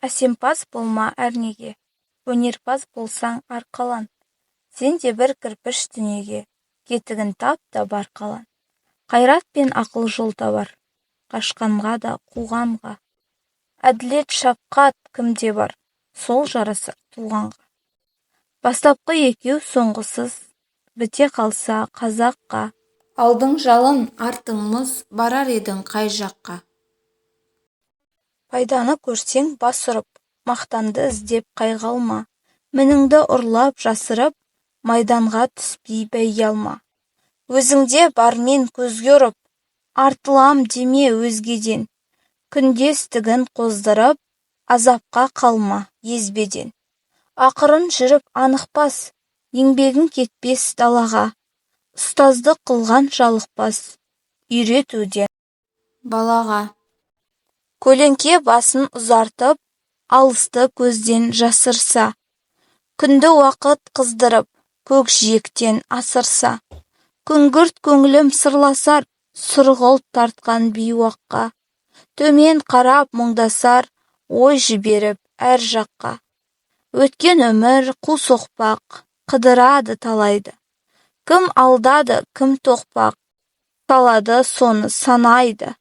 Әсемпаз болма әрнеге, өнерпаз болсаң арқалан. Сен де бір кірпіш дүниеге, кетігін тап та бар қалан. Қайрат пен ақыл жол табар, қашқанға да қуғанға. Әділет шапқат кімде бар, сол жарасыр туғанға. Бастапқы екеу соңғысыз, біте қалса қазаққа. Алдың жалын, артың мұз, барар едің қай жаққа. Пайданы көрсең бас ұрып, мақтанды іздеп қайғалма. Мініңді ұрлап жасырып, майданға түспей бәйге алма. Өзіңде бармен көзге ұрып, артылам деме өзгеден. Күндестігін қоздырып, азапқа қалма езбеден. Ақырын жүріп анықпас, еңбегің кетпес далаға. Ұстаздық қылған жалықпас, үйретуден балаға. Көлеңке басын ұзартып, алысты көзден жасырса. Күнді уақыт қыздырып, көкжиектен асырса. Күңгірт көңілім сырласар, сұрғылт тартқан бейуаққа. Төмен қарап мұңдасар, ой жіберіп әр жаққа. Өткен өмір қу соқпақ, қыдырады талайды. Кім алдады, кім тоқпақ, салады соны санайды.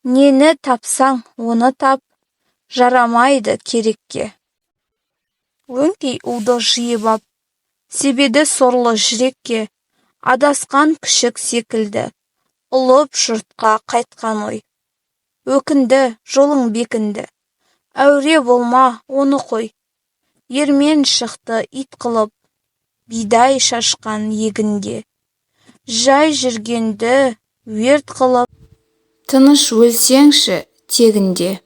Нені тапсаң, оны тап, жарамайды керекке. Өңкей уды жиып ап, себеді сорлы жүрекке. Адасқан күшік секілді, ұлып жұртқа қайтқан ой. Өкінді, жолың бекінді, әуре болма, оны қой. Ермен шықты ит қылып, бидай шашқан егінге. Жай жүргенді өрт қылып, тыныш өлсеңші тегінде.